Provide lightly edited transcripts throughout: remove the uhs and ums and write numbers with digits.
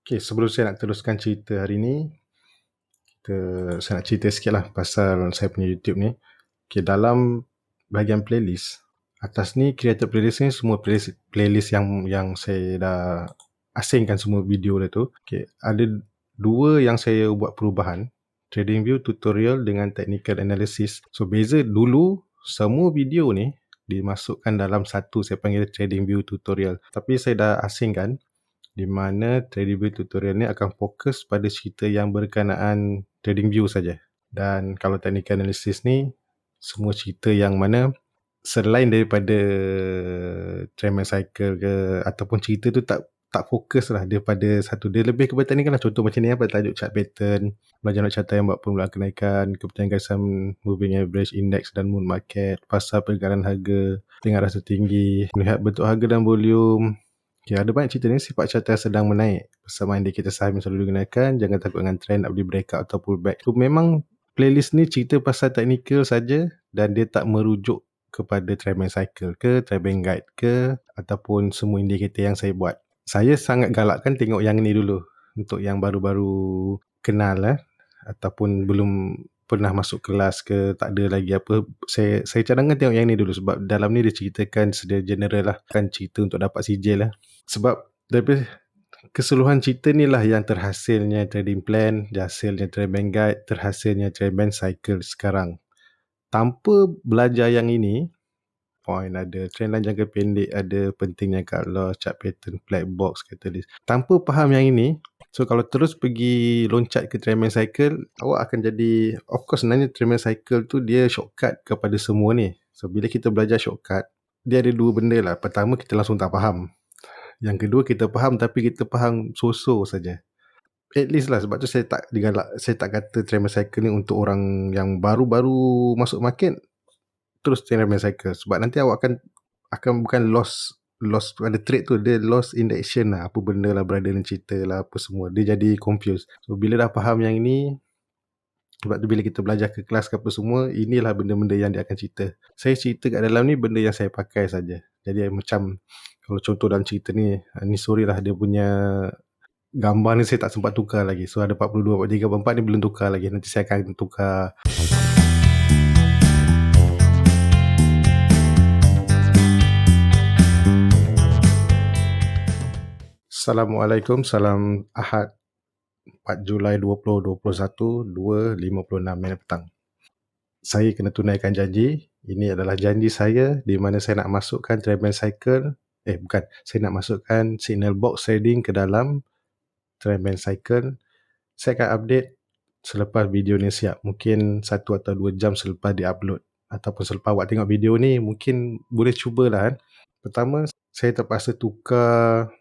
Okay, sebelum saya nak teruskan cerita hari ni, saya nak cerita sikit lah pasal saya punya YouTube ni. Okay, dalam bahagian playlist, atas ni creator playlist ni semua playlist yang saya dah asingkan semua video dia tu. Okay, ada dua yang saya buat perubahan, TradingView tutorial dengan technical analysis. So beza dulu semua video ni dimasukkan dalam satu, saya panggil TradingView tutorial, tapi saya dah asingkan, di mana TradingView tutorial ni akan fokus pada cerita yang berkenaan TradingView saja. Dan kalau technical analysis ni semua cerita yang mana selain daripada trend cycle ke ataupun cerita tu tak fokus lah daripada satu, dia lebih kepada teknikal lah. Contoh macam ni pada tajuk chart pattern, belajar nak carta yang buat permulaan kenaikan, kepercayaan garisan moving average, index dan moon market, pasar pergerakan harga dengan rasa tinggi, melihat bentuk harga dan volume. Okay, ada banyak cerita ni. Sifat carta sedang menaik, bersama indikator saham yang selalu digunakan, jangan takut dengan trend nak beli breakout atau pullback. So memang playlist ni cerita pasal technical saja dan dia tak merujuk kepada trend cycle ke, trend guide ke, ataupun semua indikator yang saya buat. Saya sangat galakkan tengok yang ni dulu untuk yang baru-baru kenal ataupun belum pernah masuk kelas ke, tak ada lagi apa, saya cadangkan tengok yang ni dulu, sebab dalam ni dia ceritakan secara general lah, kan cerita untuk dapat sijil lah. Sebab daripada keseluruhan cerita ni lah yang terhasilnya trading plan, terhasilnya trend band guide, terhasilnya trend band cycle sekarang. Tanpa belajar yang ini, point ada, trend line jangka pendek ada, pentingnya cut loss, chart pattern, flat box, catalyst. Tanpa faham yang ini, so kalau terus pergi loncat ke trend band cycle, awak akan jadi, of course sebenarnya trend band cycle tu dia shortcut kepada semua ni. So bila kita belajar shortcut, dia ada dua benda lah. Pertama, kita langsung tak faham. Yang kedua, kita faham tapi kita faham so-so saja. At least lah, sebab tu saya tak kata trend cycle ni untuk orang yang baru-baru masuk market terus trend cycle, sebab nanti awak akan bukan loss pada trade tu, dia loss in the action lah, apa benda lah, berada dalam cerita lah, apa semua, dia jadi confused. So bila dah faham yang ini, sebab tu bila kita belajar ke kelas ke apa semua, inilah benda-benda yang dia akan cerita. Saya cerita kat dalam ni benda yang saya pakai saja. Jadi macam kalau contoh dalam cerita ni sorry lah, dia punya gambar ni saya tak sempat tukar lagi. So ada 42, 43, 44 ni belum tukar lagi. Nanti saya akan tukar. Assalamualaikum, salam Ahad 4 Julai 2021, 2.56 petang. Saya kena tunaikan janji. Ini adalah janji saya di mana saya nak masukkan trend band cycle. Saya nak masukkan signal box trading ke dalam trend band cycle. Saya akan update selepas video ni siap. Mungkin 1 atau 2 jam selepas di-upload. Ataupun selepas awak tengok video ni, mungkin boleh cubalah kan. Pertama, saya terpaksa tukar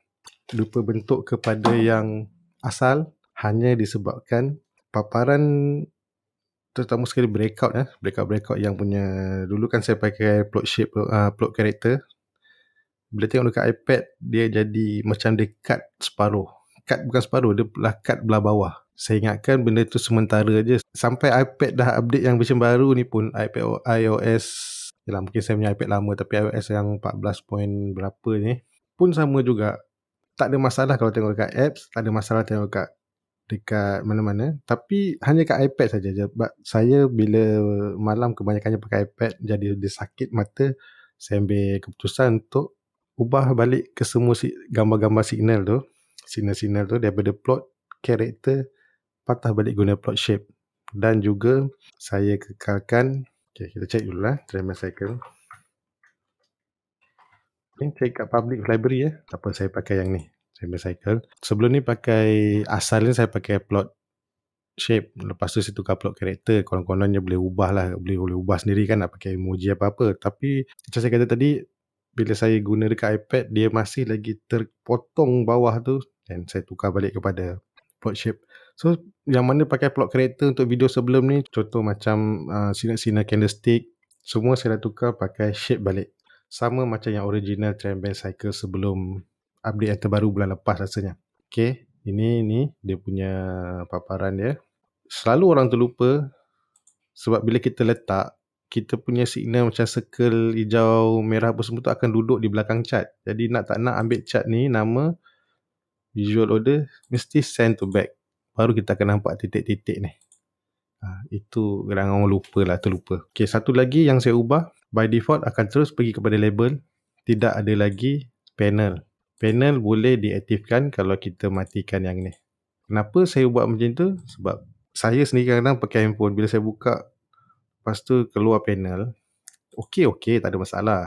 rupa bentuk kepada yang asal hanya disebabkan paparan, terutama sekali breakout yang punya, dulu kan saya pakai plot shape, plot character. Bila tengok dekat iPad, dia jadi macam dia cut separuh. Cut bukan separuh, dia belah cut belah bawah. Saya ingatkan benda tu sementara je. Sampai iPad dah update yang version baru ni pun, iPad iOS, yalah, mungkin saya punya iPad lama, tapi iOS yang 14 point berapa ni pun sama juga. Tak ada masalah kalau tengok dekat apps, tak ada masalah tengok dekat mana-mana, tapi hanya kat iPad saja. Sebab saya bila malam kebanyakannya pakai iPad, jadi dia sakit mata. Saya ambil keputusan untuk ubah balik ke semua gambar-gambar signal tu, signal tu daripada plot character patah balik guna plot shape. Dan juga saya kekalkan, okay, kita check dulu lah trend cycle ni. Check kat public library tak apa, saya pakai yang ni, trend cycle. Sebelum ni pakai, asalnya saya pakai plot shape, lepas tu saya tukar plot character. Konon-kononnya boleh ubah lah, boleh ubah sendiri kan, nak pakai emoji apa-apa. Tapi macam saya kata tadi, bila saya guna dekat iPad, dia masih lagi terpotong bawah tu, dan saya tukar balik kepada plot shape. So yang mana pakai plot character untuk video sebelum ni, contoh macam sinar-sinar candlestick, semua saya dah tukar pakai shape balik. Sama macam yang original trend band cycle sebelum update yang terbaru bulan lepas rasanya. Okay, ini dia punya paparan dia. Selalu orang terlupa, sebab bila kita letak, kita punya signal macam circle hijau, merah apa semua tu akan duduk di belakang chart. Jadi nak tak nak ambil chart ni, nama visual order, mesti send to back. Baru kita akan nampak titik-titik ni. Itu kadang orang lupa lah, terlupa. Okay, satu lagi yang saya ubah, by default akan terus pergi kepada label. Tidak ada lagi panel. Panel boleh diaktifkan kalau kita matikan yang ni. Kenapa saya buat macam tu? Sebab saya sendiri kadang-kadang pakai handphone, bila saya buka, lepas tu keluar panel, okey, tak ada masalah.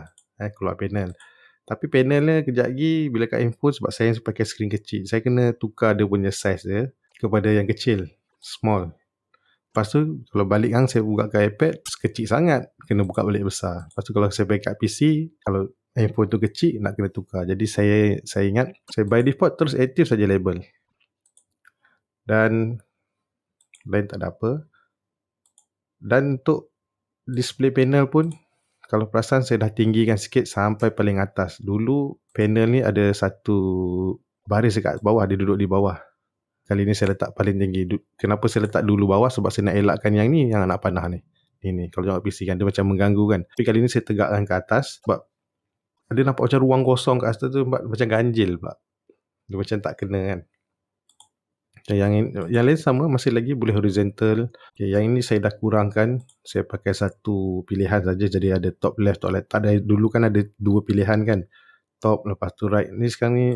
Keluar panel. Tapi panelnya kejap lagi bila kat handphone, sebab saya pakai skrin kecil, saya kena tukar dia punya size dia kepada yang kecil, small. Lepas tu kalau balik saya buka kat iPad, kecil sangat, kena buka balik besar. Lepas tu kalau saya pakai kat PC, kalau handphone tu kecil, nak kena tukar. Jadi saya ingat, saya by default terus aktif saja label. Dan lain tak ada apa. Dan untuk display panel pun, kalau perasan saya dah tinggikan sikit sampai paling atas. Dulu panel ni ada satu baris dekat bawah, dia duduk di bawah. Kali ni saya letak paling tinggi. Kenapa saya letak dulu bawah? Sebab saya nak elakkan yang ni, yang anak panah ni. Ini kalau tengok PC kan, dia macam mengganggu kan. Tapi kali ni saya tegakkan ke atas, sebab ada nampak macam ruang kosong kat atas tu, macam ganjil pula. Dia macam tak kena kan. Yang lain sama, masih lagi boleh horizontal. Yang ini saya dah kurangkan. Saya pakai satu pilihan saja, jadi ada top left, top left. Tak ada, dulu kan ada dua pilihan kan. Top, lepas tu right. Ni sekarang ni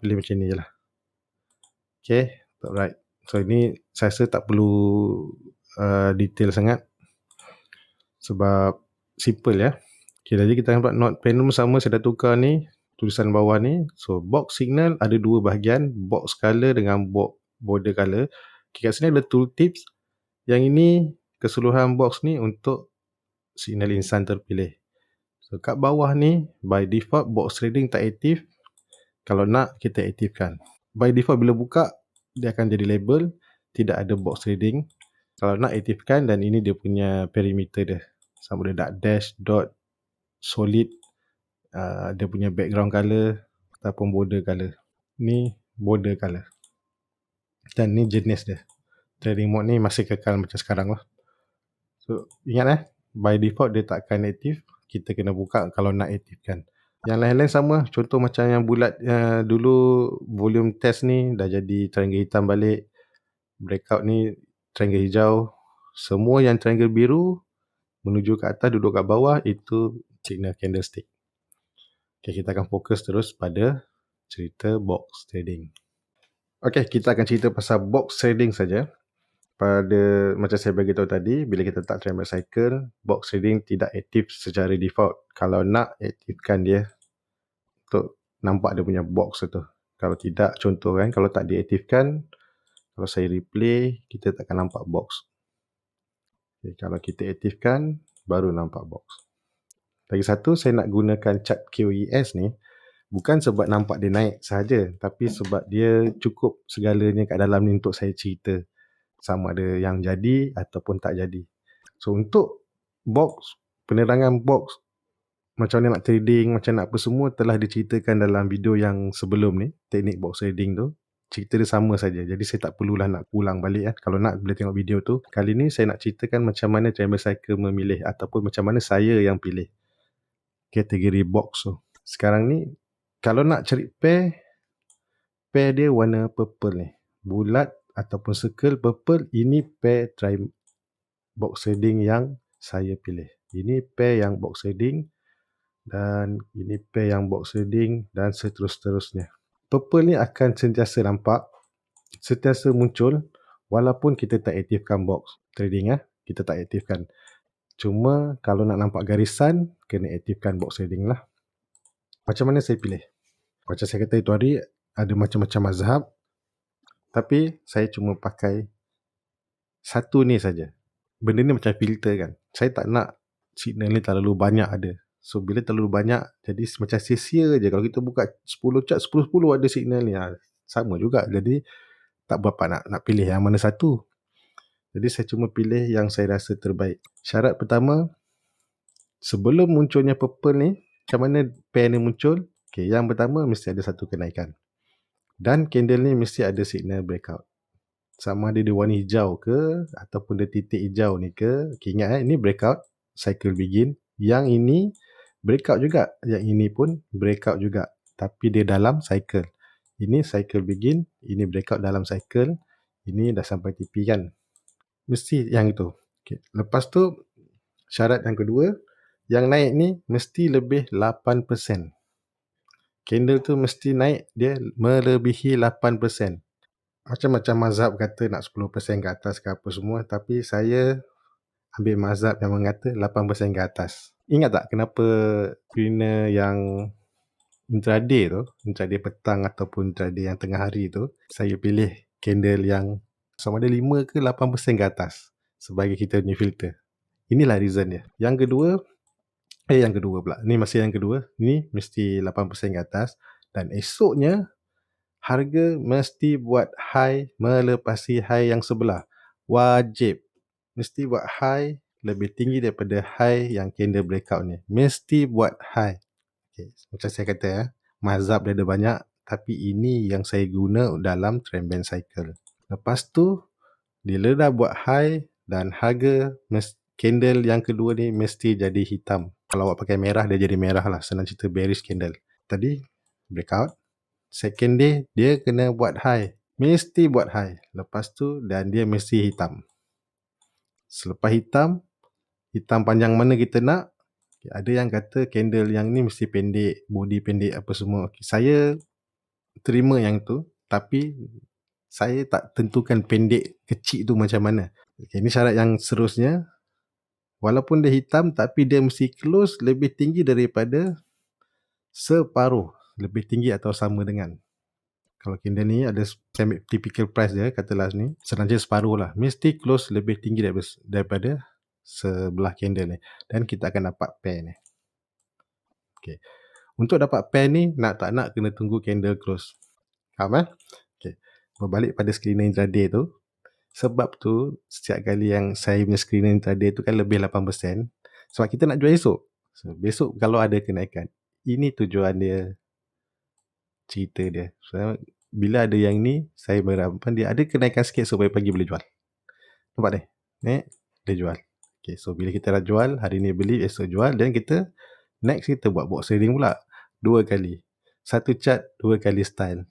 pilih macam ni je lah. Okay, top right. So ini saya rasa tak perlu detail sangat, sebab simple ya. Okay, jadi kita nampak note panel sama, saya dah tukar ni, tulisan bawah ni. So box signal ada dua bahagian, box color dengan border color. Okay, kat sini ada tooltips. Yang ini keseluruhan box ni untuk signal insan terpilih. So kat bawah ni by default box threading tak aktif. Kalau nak kita aktifkan. By default bila buka dia akan jadi label, tidak ada box threading. Kalau nak aktifkan, dan ini dia punya perimeter dia. Sama ada dash, dot, solid, dia punya background color ataupun border color. Ni border color. Dan ni jenis dia. Threading mode ni masih kekal macam sekarang lah. So ingat by default dia tak akan aktif. Kita kena buka kalau nak aktifkan. Yang lain-lain sama. Contoh macam yang bulat dulu volume test ni dah jadi triangle hitam balik. Breakout ni triangle hijau. Semua yang triangle biru menuju ke atas, duduk kat bawah, itu signal candlestick. Okay, kita akan fokus terus pada cerita box trading. Okay, kita akan cerita pasal box trading saja. Macam saya bagi tahu tadi, bila kita tak triangle cycle, box trading tidak aktif secara default. Kalau nak, aktifkan dia untuk nampak dia punya box tu. Kalau tidak, contoh kan, kalau tak diaktifkan, kalau saya replay, kita tak akan nampak box. Okay, kalau kita aktifkan, baru nampak box. Lagi satu, saya nak gunakan chart QES ni bukan sebab nampak dia naik sahaja, tapi sebab dia cukup segalanya kat dalam ni untuk saya cerita sama ada yang jadi ataupun tak jadi. So untuk box, penerangan box, macam mana nak trading, macam nak apa, semua telah diceritakan dalam video yang sebelum ni, teknik box trading tu. Cerita dia sama saja. Jadi saya tak perlulah nak ulang balik kan. Kalau nak boleh tengok video tu. Kali ni saya nak ceritakan macam mana triangle cycle memilih, ataupun macam mana saya yang pilih kategori box tu. Sekarang ni kalau nak cari pair dia warna purple ni. Bulat ataupun circle purple, ini pair box trading yang saya pilih. Ini pair yang box trading, dan ini pair yang box trading, dan seterus-terusnya. Purple ni akan sentiasa nampak, sentiasa muncul walaupun kita tak aktifkan box trading kita tak aktifkan. Cuma kalau nak nampak garisan, kena aktifkan box trading lah. Macam mana saya pilih? Macam saya kata itu hari, ada macam-macam mazhab, tapi saya cuma pakai satu ni saja. Benda ni macam filter kan. Saya tak nak signal ni terlalu banyak ada. So bila terlalu banyak, jadi macam sia-sia je. Kalau kita buka 10 chart, 10-10 ada signal ni. Sama juga. Jadi tak berapa nak pilih yang mana satu. Jadi saya cuma pilih yang saya rasa terbaik. Syarat pertama, sebelum munculnya purple ni, macam mana pair ni muncul? Okay, yang pertama mesti ada satu kenaikan. Dan candle ni mesti ada signal breakout. Sama ada dia warna hijau ke, ataupun dia titik hijau ni ke. Okay, ingat ini breakout, cycle begin. Yang ini breakout juga. Yang ini pun breakout juga. Tapi dia dalam cycle. Ini cycle begin, ini breakout dalam cycle, ini dah sampai TP kan. Mesti yang itu. Okay. Lepas tu syarat yang kedua, yang naik ni mesti lebih 8%. Candle tu mesti naik dia melebihi 8%. Macam-macam mazhab kata nak 10% ke atas ke apa semua, tapi saya ambil mazhab yang mengata 8% ke atas. Ingat tak kenapa screener yang intraday tu, intraday petang ataupun intraday yang tengah hari tu, saya pilih candle yang sama ada 5 ke 8% ke atas sebagai kita punya filter. Inilah reason dia. Yang kedua pula. Ni masih yang kedua. Ni mesti 8% ke atas. Dan esoknya harga mesti buat high melepasi high yang sebelah. Wajib. Mesti buat high lebih tinggi daripada high yang candle breakout ni. Mesti buat high. Okay. Macam saya kata ya, mazhab dia ada banyak, tapi ini yang saya guna dalam trend band cycle. Lepas tu, bila dah buat high dan harga candle yang kedua ni mesti jadi hitam. Kalau awak pakai merah, dia jadi merah lah. Senang cerita bearish candle. Tadi breakout. Second day, dia kena buat high. Mesti buat high. Lepas tu, dan dia mesti hitam. Selepas hitam panjang mana kita nak. Ada yang kata candle yang ni mesti pendek, body pendek apa semua. Saya terima yang tu, tapi saya tak tentukan pendek kecil tu macam mana. Ini syarat yang seterusnya. Walaupun dia hitam, tapi dia mesti close lebih tinggi daripada separuh. Lebih tinggi atau sama dengan. Kalau candle ni ada typical price dia, katalah ni, sengaja separuh lah. Mesti close lebih tinggi daripada sebelah candle ni. Dan kita akan dapat pair ni. Okay. Untuk dapat pair ni, nak tak nak kena tunggu candle close. Faham? Okay. Berbalik pada screener intraday tu. Sebab tu, setiap kali yang saya punya screener intraday tu kan lebih 8%. Sebab kita nak jual esok. So, besok kalau ada kenaikan. Ini tujuan dia. Cerita dia. So, bila ada yang ni, saya berharapan dia ada kenaikan sikit supaya pagi boleh jual. Nampak ni? Naik, dia jual. Okay, so bila kita dah jual, hari ni beli, esok jual. Dan kita, next kita buat box trading pula. 2 kali. Satu chart, 2 kali style.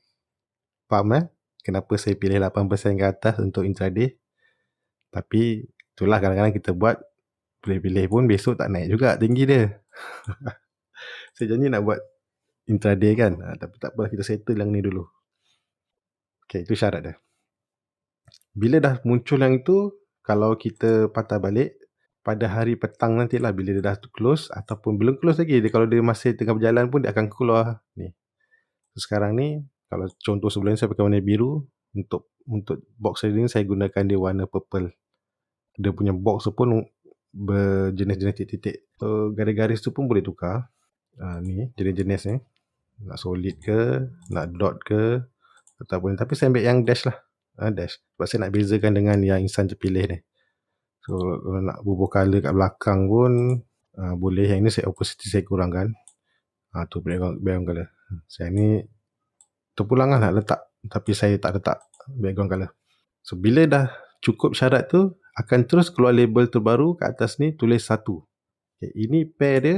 Faham kenapa saya pilih 8% ke atas untuk intraday? Tapi itulah kadang-kadang kita buat, pilih-pilih pun besok tak naik juga tinggi dia. Saya janji nak buat intraday kan. Tapi tak apa, kita settle yang ni dulu. Okay, itu syarat dia. Bila dah muncul yang itu, kalau kita patah balik, pada hari petang nantilah bila dia dah close ataupun belum close lagi. Kalau dia masih tengah berjalan pun dia akan keluar ni. So, sekarang ni, kalau contoh sebelum ni saya pakai warna biru, untuk box trading saya gunakan dia warna purple. Dia punya box tu pun berjenis-jenis titik-titik. So, garis-garis tu pun boleh tukar. Ni, jenis-jenis ni. Nak solid ke, nak dot ke, ataupun, tapi saya ambil yang dash lah. Dash. Sebab saya nak bezakan dengan yang insan terpilih ni. So, kalau nak bubuh color kat belakang pun boleh. Yang ni saya opacity saya kurangkan. Tu background color. Saya ni terpulang lah nak letak. Tapi saya tak letak background color. So, bila dah cukup syarat tu, akan terus keluar label terbaru kat atas ni tulis 1. Okay, ini pair dia.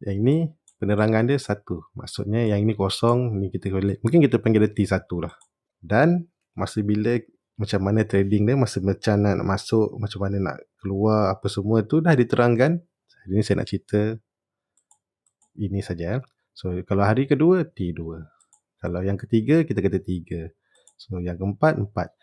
Yang ini penerangan dia 1. Maksudnya yang ini kosong. Ni kita mungkin kita panggil dia T1 lah. Dan masa bila macam mana trading dia, masa macam nak masuk, macam mana nak keluar, apa semua tu dah diterangkan. Hari ni saya nak cerita ini saja. So, kalau hari kedua, T2. Kalau yang ketiga, kita kata 3. So, yang keempat, 4.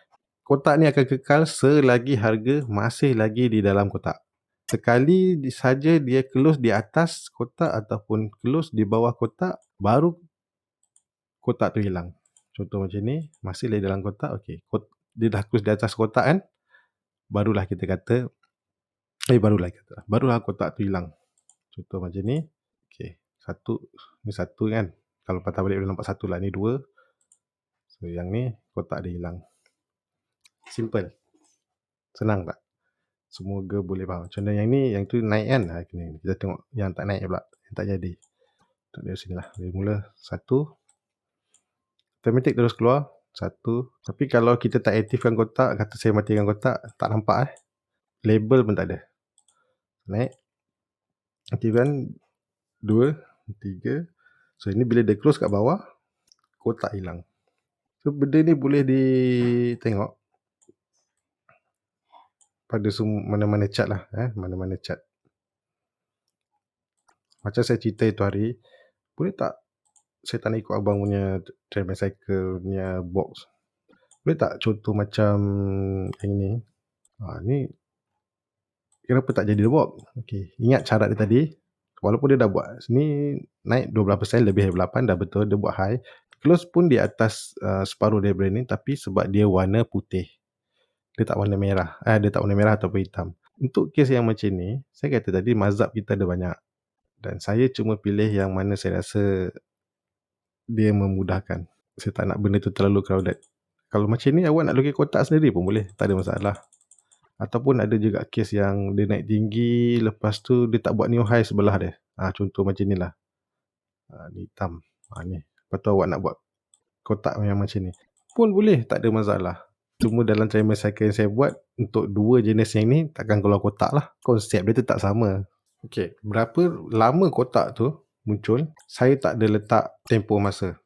Kotak ni akan kekal selagi harga masih lagi di dalam kotak. Sekali saja dia close di atas kotak ataupun close di bawah kotak, baru kotak tu hilang. Contoh macam ni, masih lagi dalam kotak, okey. Dia dah close di atas kotak kan, barulah kotak tu hilang. Contoh macam ni, okey. Ni satu kan. Kalau patah balik boleh nampak satu lah, ni 2. So, yang ni kotak dia hilang. Simple. Senang tak? Semoga boleh faham. Contoh yang ni, yang tu naik kan. Kita tengok yang tak naik pula, yang tak jadi. Tak dari sini lah. Dari mula, 1. Automatic terus keluar. 1. Tapi kalau kita tak aktifkan kotak, kata saya matikan kotak, tak nampak label pun tak ada. Naik. Aktifkan 2, 3. So, ini bila dia close kat bawah, kotak hilang. So benda ni boleh ditengok pada mana-mana chart lah, mana-mana chart. Macam saya cerita itu hari, boleh tak saya tak nak ikut abang punya Travel Cycle punya box. Boleh tak contoh macam yang ni? Ni kenapa tak jadi dia box? Okay, ingat syarat dia tadi. Walaupun dia dah buat ni naik 12%, lebih dari 8, dah betul dia buat high. Close pun di atas separuh daripada ni, tapi sebab dia warna putih. Dia tak warna merah. Dia tak warna merah ataupun hitam. Untuk kes yang macam ni, saya kata tadi mazhab kita ada banyak. Dan saya cuma pilih yang mana saya rasa dia memudahkan. Saya tak nak benda tu terlalu crowded. Kalau macam ni awak nak lukis kotak sendiri pun boleh, tak ada masalah. Ataupun ada juga kes yang dia naik tinggi, lepas tu dia tak buat new high sebelah dia. Contoh macam ni lah. Ni hitam. Ni. Lepas tu awak nak buat kotak yang macam ni pun boleh, tak ada masalah. Cuma dalam Travel Cycle yang saya buat, untuk dua jenis yang ni takkan keluar kotak lah. Konsep dia tetap sama. Okay, berapa lama kotak tu muncul, saya tak ada letak tempoh masa.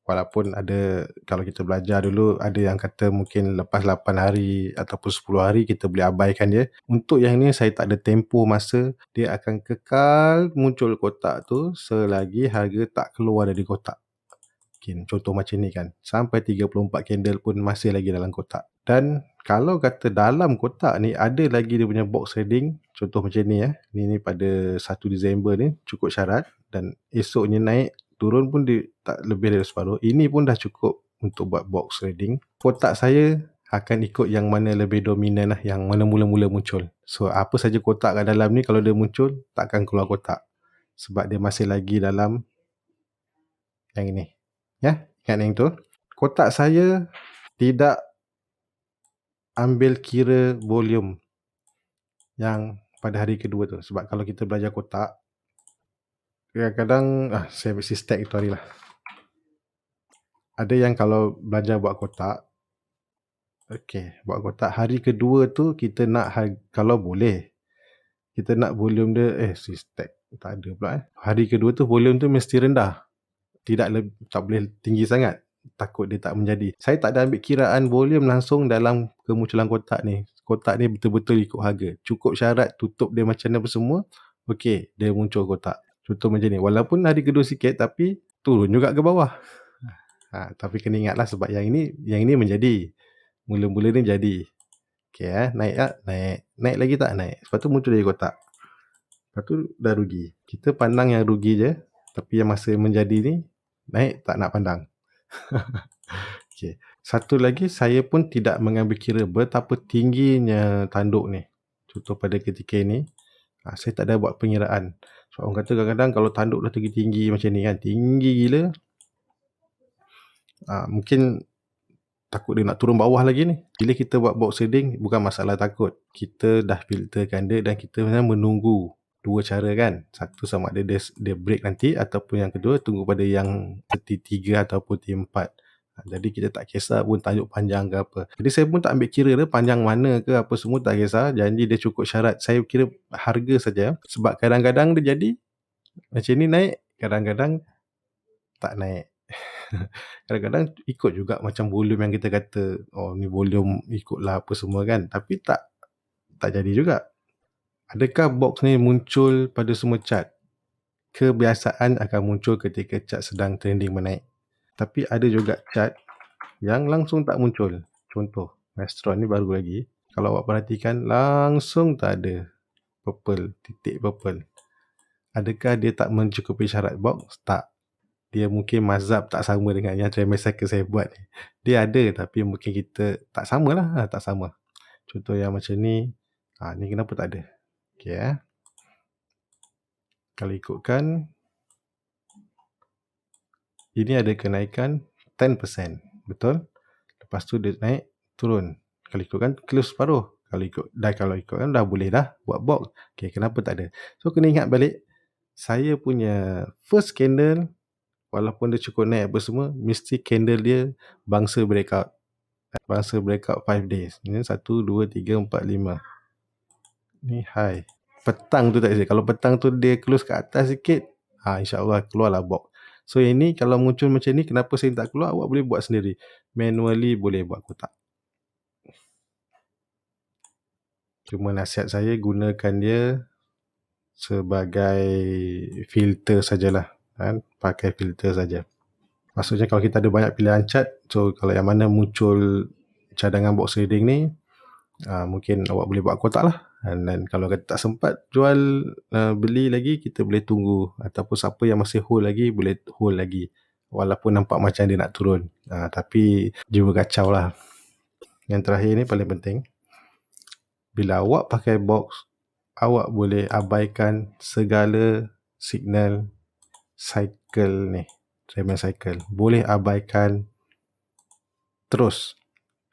Walaupun ada, kalau kita belajar dulu, ada yang kata mungkin lepas 8 hari ataupun 10 hari kita boleh abaikan dia. Untuk yang ni saya tak ada tempoh masa, dia akan kekal muncul kotak tu selagi harga tak keluar dari kotak. Contoh macam ni kan, sampai 34 candle pun masih lagi dalam kotak. Dan kalau kata dalam kotak ni ada lagi dia punya box trading, contoh macam ni ni pada 1 Disember ni cukup syarat, dan esoknya naik turun pun dia tak lebih dari separuh, ini pun dah cukup untuk buat box trading. Kotak saya akan ikut yang mana lebih dominan lah, yang mana mula-mula muncul. So apa saja kotak kat dalam ni, kalau dia muncul takkan keluar kotak, sebab dia masih lagi dalam yang ini. Ingat yang tu. Kotak saya tidak ambil kira volume yang pada hari kedua tu. Sebab kalau kita belajar kotak, kadang-kadang saya mesti stack itu hari lah. Ada yang kalau belajar buat kotak, buat kotak hari kedua tu kita nak, kalau boleh kita nak volume dia stack tak ada pula. Hari kedua tu volume tu mesti rendah, tak boleh tinggi sangat, takut dia tak menjadi. Saya tak ada ambil kiraan volume langsung dalam kemunculan kotak ni. Kotak ni betul-betul ikut harga. Cukup syarat tutup dia macam mana semua, dia muncul kotak. Contoh macam ni, walaupun hari kedua sikit tapi turun juga ke bawah. Tapi kena ingatlah, sebab yang ini menjadi. Mula-mula ni jadi. Naik tak? Naik lagi tak? Naik. Lepas tu muncul dari kotak. Lepas tu dah rugi. Kita pandang yang rugi je, tapi yang masa menjadi ni naik tak nak pandang. Satu lagi, saya pun tidak mengambil kira betapa tingginya tanduk ni. Contoh pada ketika ni, saya tak ada buat pengiraan. So orang kata kadang-kadang kalau tanduk dah tinggi-tinggi macam ni kan, tinggi gila, mungkin takut dia nak turun bawah lagi ni. Bila kita buat box trading, bukan masalah takut. Kita dah filterkan dia dan kita menunggu. Dua cara kan. Satu sama ada dia break nanti, ataupun yang kedua tunggu pada yang T3 ataupun T4. Jadi kita tak kisah pun tajuk panjang ke apa. Jadi saya pun tak ambil kira dia panjang mana ke apa semua, tak kisah. Janji dia cukup syarat. Saya kira harga saja. Sebab kadang-kadang dia jadi macam ni naik, kadang-kadang tak naik. Kadang-kadang ikut juga macam volume yang kita kata, ni volume ikutlah apa semua kan, tapi tak jadi juga. Adakah box ni muncul pada semua chart? Kebiasaan akan muncul ketika chart sedang trending menaik, tapi ada juga chart yang langsung tak muncul. Contoh Mastron ni baru lagi, kalau awak perhatikan langsung tak ada titik purple. Adakah dia tak mencukupi syarat box? Tak. Dia mungkin mazhab tak sama dengan yang Travel Cycle saya buat ni. Dia ada, tapi mungkin kita tak sama lah. Tak sama. Contoh yang macam ni, ni kenapa tak ada? Kalau ikutkan, ini ada kenaikan 10%. Betul? Lepas tu dia naik, turun. Kalau ikutkan, close separuh. Kalau ikutkan dah boleh dah buat box. Kenapa tak ada? So kena ingat balik, saya punya first candle, walaupun dia cukup naik apa semua, mesti candle dia bangsa breakout. Bangsa breakout 5 days. Ini 1, 2, 3, 4, 5. Ni high. Petang tu tak bisa. Kalau petang tu dia close ke atas sikit, insyaAllah keluarlah box. So ini kalau muncul macam ni, kenapa setting tak keluar, awak boleh buat sendiri. Manually boleh buat kotak. Cuma nasihat saya, gunakan dia sebagai filter sajalah, kan? Pakai filter saja. Maksudnya kalau kita ada banyak pilihan cat, so kalau yang mana muncul cadangan box shading ni, mungkin awak boleh buat kotak lah. Dan kalau kata tak sempat jual, beli lagi, kita boleh tunggu. Ataupun siapa yang masih hold lagi, boleh hold lagi. Walaupun nampak macam dia nak turun. Tapi jiwa kacau lah. Yang terakhir ni paling penting. Bila awak pakai box, awak boleh abaikan segala signal cycle ni. Tremel cycle. Boleh abaikan terus.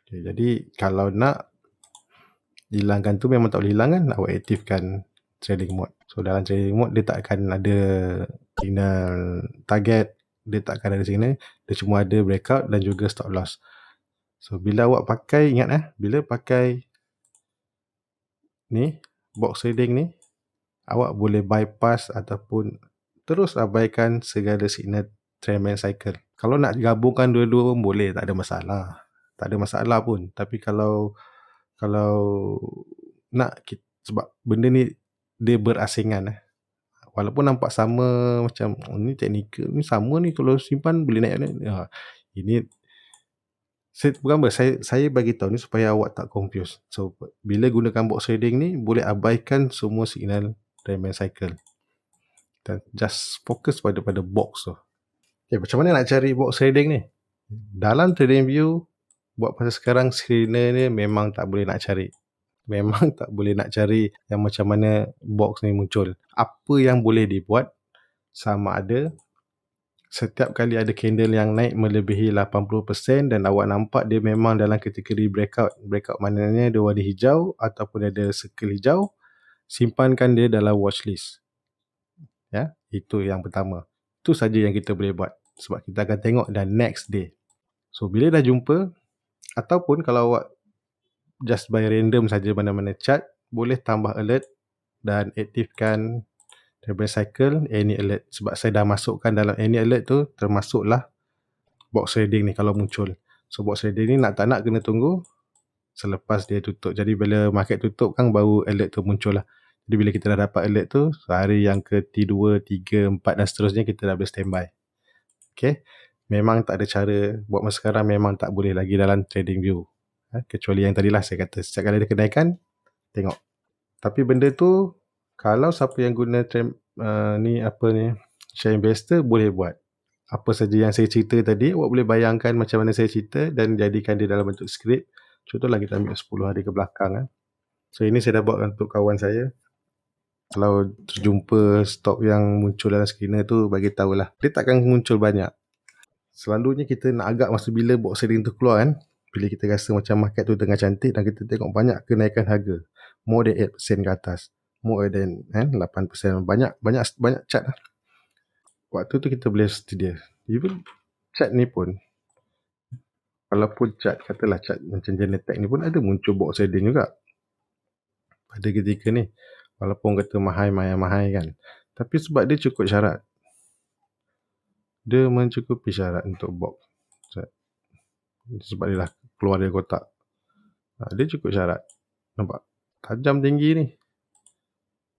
Okay, jadi kalau nak hilangkan tu memang tak boleh hilang kan, awak aktifkan trading mode. So dalam trading mode dia tak akan ada signal target, dia tak akan ada signal, dia cuma ada breakout dan juga stop loss. So bila awak pakai, ingat bila pakai ni box trading ni, awak boleh bypass ataupun terus abaikan segala signal trend cycle. Kalau nak gabungkan dua-dua pun boleh, tak ada masalah. Tak ada masalah pun. Tapi kalau nak, sebab benda ni dia berasingan. Walaupun nampak sama, macam ni teknikal ni sama ni, kalau simpan boleh naik. Ini saya bagi tahu ni supaya awak tak confuse. So bila gunakan box trading ni, boleh abaikan semua signal trend cycle dan just fokus pada box tu. Okay, macam mana nak cari box trading ni? Dalam TradingView, buat pasal sekarang screener ni memang tak boleh nak cari. Memang tak boleh nak cari yang macam mana box ni muncul. Apa yang boleh dibuat, sama ada setiap kali ada candle yang naik melebihi 80% dan awak nampak dia memang dalam kategori breakout. Breakout maknanya dia warna hijau ataupun ada circle hijau, simpankan dia dalam watchlist. Ya, itu yang pertama. Itu saja yang kita boleh buat sebab kita akan tengok dan next day. So bila dah jumpa, ataupun kalau awak just by random saja mana-mana chart, boleh tambah alert dan aktifkan trend cycle any alert. Sebab saya dah masukkan dalam any alert tu, termasuklah box trading ni kalau muncul. So box trading ni nak tak nak kena tunggu selepas dia tutup. Jadi bila market tutup kan baru alert tu muncul lah. Jadi bila kita dah dapat alert tu, hari yang ke-2, 3, 4 dan seterusnya, kita dah boleh standby. Okay, memang tak ada cara, buat masa sekarang memang tak boleh lagi dalam TradingView. Kecuali yang tadilah saya kata, setiap kali ada kenaikan, tengok. Tapi benda tu, kalau siapa yang guna share investor, boleh buat. Apa saja yang saya cerita tadi, awak boleh bayangkan macam mana saya cerita dan jadikan dia dalam bentuk skrip. Contohlah kita ambil 10 hari ke belakang. So ini saya dah buat untuk kawan saya. Kalau terjumpa stok yang muncul dalam screener tu, bagi tahulah. Dia takkan muncul banyak. Selalunya kita nak agak masa bila box trading tu keluar kan. Bila kita rasa macam market tu tengah cantik dan kita tengok banyak kenaikan harga. More than 8% ke atas. More than 8%. Banyak chart lah. Waktu tu kita boleh sedia. Even chart ni pun, walaupun chart, katalah chart macam Genetech ni pun ada muncul box trading juga pada ketika ni. Walaupun kata mahal kan. Tapi sebab dia cukup syarat. Dia mencukupi syarat untuk box. Sebab dia dah keluar dari kotak. Dia cukup syarat. Nampak? Tajam tinggi ni.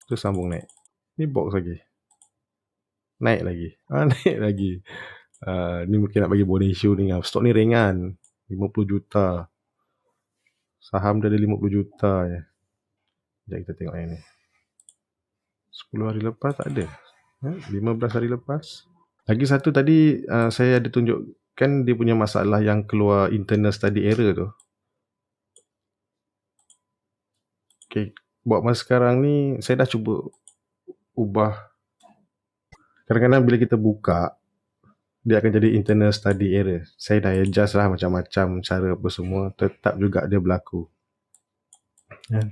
Terus sambung naik. Ni box lagi. Naik lagi. Naik lagi. Ni mungkin nak bagi bonus issue ni. Stok ni ringan. 50 juta. Saham dia ada 50 juta je. Sekejap kita tengok yang ni. 10 hari lepas tak ada. 15 hari lepas. Lagi satu tadi saya ada tunjukkan dia punya masalah yang keluar internal study error tu. Okay. Buat masa sekarang ni saya dah cuba ubah. Kadang-kadang bila kita buka, dia akan jadi internal study error. Saya dah adjust lah macam-macam cara apa semua. Tetap juga dia berlaku.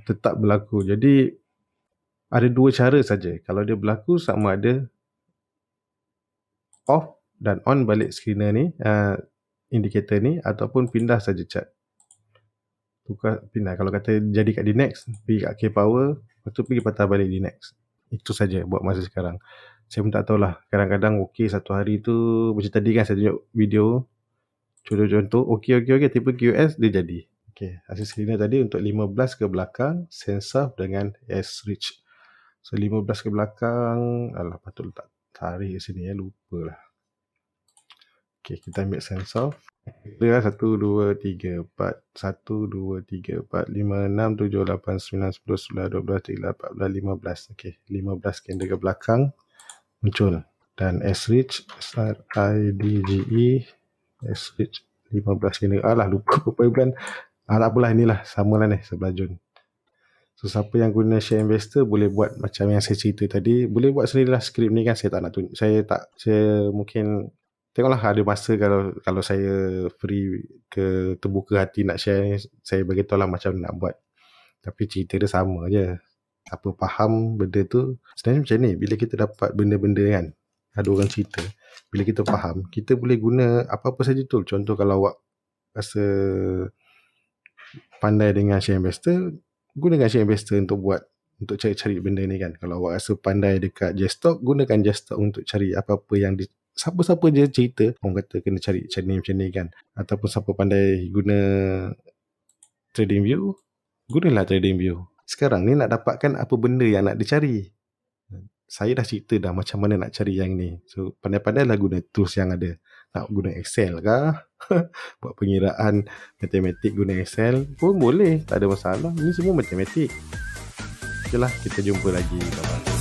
Tetap berlaku. Jadi ada dua cara saja. Kalau dia berlaku, sama ada off dan on balik screener ni, indikator ni, ataupun pindah saja chart. Pindah. Kalau kata jadi kat D-Nex, pergi kat K-Power, lepas tu pergi patah balik D-Nex. Itu saja buat masa sekarang. Saya pun tak tahulah. Kadang-kadang okey satu hari tu macam tadi kan saya tunjuk video contoh okey tiba QS dia jadi. Okey, hasil screener tadi untuk 15 ke belakang Sensoft dengan S-Reach. So 15 ke belakang, patut letak tarikh sini lupalah. Okey, kita ambil Sensoft. Dia 1 2 3 4 1 2 3 4 5 6 7 8 9 10 11 12 13 14 15. Okey, 15 skandal ke belakang muncul. Dan S-Reach SRIDGE S-Reach 15 skandal. Lupa berapa bulan. Tak apalah, inilah samalah ni sebelah Jun. So siapa yang guna share investor boleh buat macam yang saya cerita tadi, boleh buat sendirilah skrip ni kan. Saya mungkin tengoklah ada masa kalau saya free ke terbuka hati nak share ni, saya bagi tahu lah macam nak buat. Tapi cerita dia sama je. Siapa faham benda tu, sebenarnya macam ni, bila kita dapat benda-benda kan, ada orang cerita, bila kita faham, kita boleh guna apa-apa saja tu. Contoh kalau awak rasa pandai dengan share investor, gunakan share investor untuk cari-cari benda ni kan. Kalau awak rasa pandai dekat J-Stock, gunakan J-Stock untuk cari apa-apa yang siapa-siapa je cerita, orang kata kena cari macam ni kan. Ataupun siapa pandai guna TradingView, gunalah TradingView. Sekarang ni nak dapatkan apa benda yang nak dicari. Saya dah cerita dah macam mana nak cari yang ni. So pandai-pandailah guna tools yang ada. Nak guna Excel kah? Buat pengiraan matematik guna Excel pun boleh, tak ada masalah. Ini semua matematik. Okeylah, kita jumpa lagi. Bye-bye.